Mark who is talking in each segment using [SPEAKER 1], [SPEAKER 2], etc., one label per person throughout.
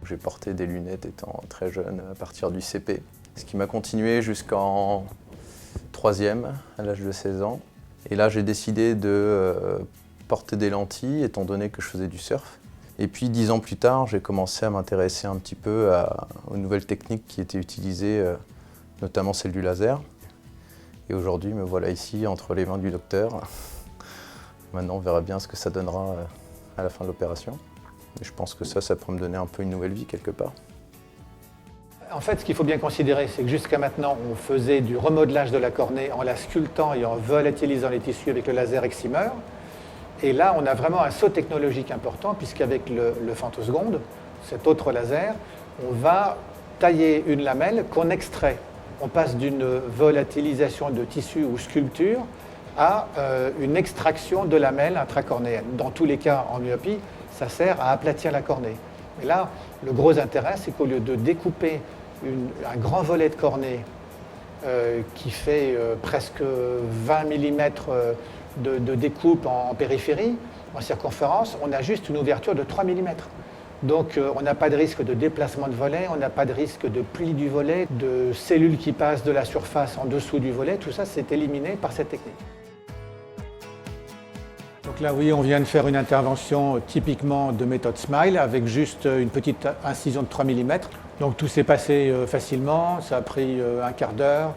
[SPEAKER 1] j'ai porté des lunettes étant très jeune, à partir du CP. Ce qui m'a continué jusqu'en 3e, à l'âge de 16 ans. Et là, j'ai décidé de porter des lentilles, étant donné que je faisais du surf. Et puis 10 ans plus tard, j'ai commencé à m'intéresser un petit peu aux nouvelles techniques qui étaient utilisées, notamment celle du laser. Et aujourd'hui, me voilà ici, entre les mains du docteur. Maintenant, on verra bien ce que ça donnera à la fin de l'opération. Et je pense que ça peut me donner un peu une nouvelle vie quelque part.
[SPEAKER 2] En fait, ce qu'il faut bien considérer, c'est que jusqu'à maintenant, on faisait du remodelage de la cornée en la sculptant et en volatilisant les tissus avec le laser excimer. Et là, on a vraiment un saut technologique important, puisqu'avec le femtoseconde, cet autre laser, on va tailler une lamelle qu'on extrait. On passe d'une volatilisation de tissu ou sculpture à une extraction de lamelles intracornéennes. Dans tous les cas, en myopie, ça sert à aplatir la cornée. Et là, le gros intérêt, c'est qu'au lieu de découper un grand volet de cornée qui fait presque 20 mm de découpe en périphérie, en circonférence, on a juste une ouverture de 3 mm. Donc on n'a pas de risque de déplacement de volet, on n'a pas de risque de pli du volet, de cellules qui passent de la surface en dessous du volet, tout ça c'est éliminé par cette technique. Donc là, oui, on vient de faire une intervention typiquement de méthode SMILE avec juste une petite incision de 3 mm. Donc tout s'est passé facilement, ça a pris un quart d'heure,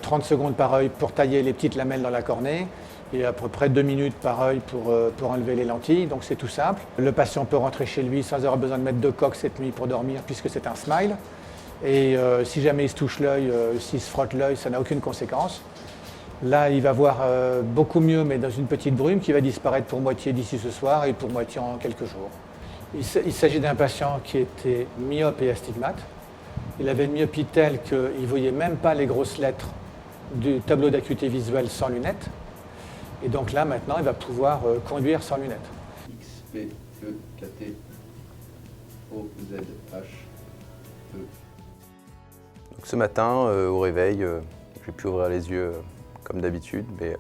[SPEAKER 2] 30 secondes par œil pour tailler les petites lamelles dans la cornée et à peu près 2 minutes par œil pour enlever les lentilles, donc c'est tout simple. Le patient peut rentrer chez lui sans avoir besoin de mettre de coque cette nuit pour dormir puisque c'est un SMILE. Et si jamais il se touche l'œil, s'il se frotte l'œil, ça n'a aucune conséquence. Là, il va voir beaucoup mieux, mais dans une petite brume qui va disparaître pour moitié d'ici ce soir et pour moitié en quelques jours. Il s'agit d'un patient qui était myope et astigmate. Il avait une myopie telle qu'il ne voyait même pas les grosses lettres du tableau d'acuité visuelle sans lunettes. Et donc là, maintenant, il va pouvoir conduire sans lunettes.
[SPEAKER 1] X, P, E, K, T, O, Z, H, E. Donc ce matin, au réveil, j'ai pu ouvrir les yeux comme d'habitude, mais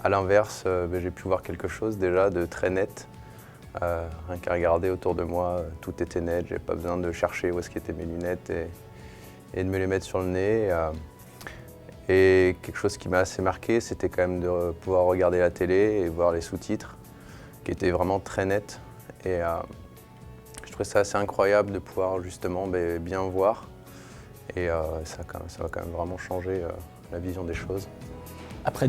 [SPEAKER 1] à l'inverse, j'ai pu voir quelque chose déjà de très net. Rien qu'à regarder autour de moi, tout était net, j'avais pas besoin de chercher où est-ce qu'étaient mes lunettes et de me les mettre sur le nez. Et quelque chose qui m'a assez marqué, c'était quand même de pouvoir regarder la télé et voir les sous-titres, qui étaient vraiment très nets. Et je trouvais ça assez incroyable de pouvoir justement bien voir. Et ça va quand même vraiment changer la vision des choses.
[SPEAKER 3] Après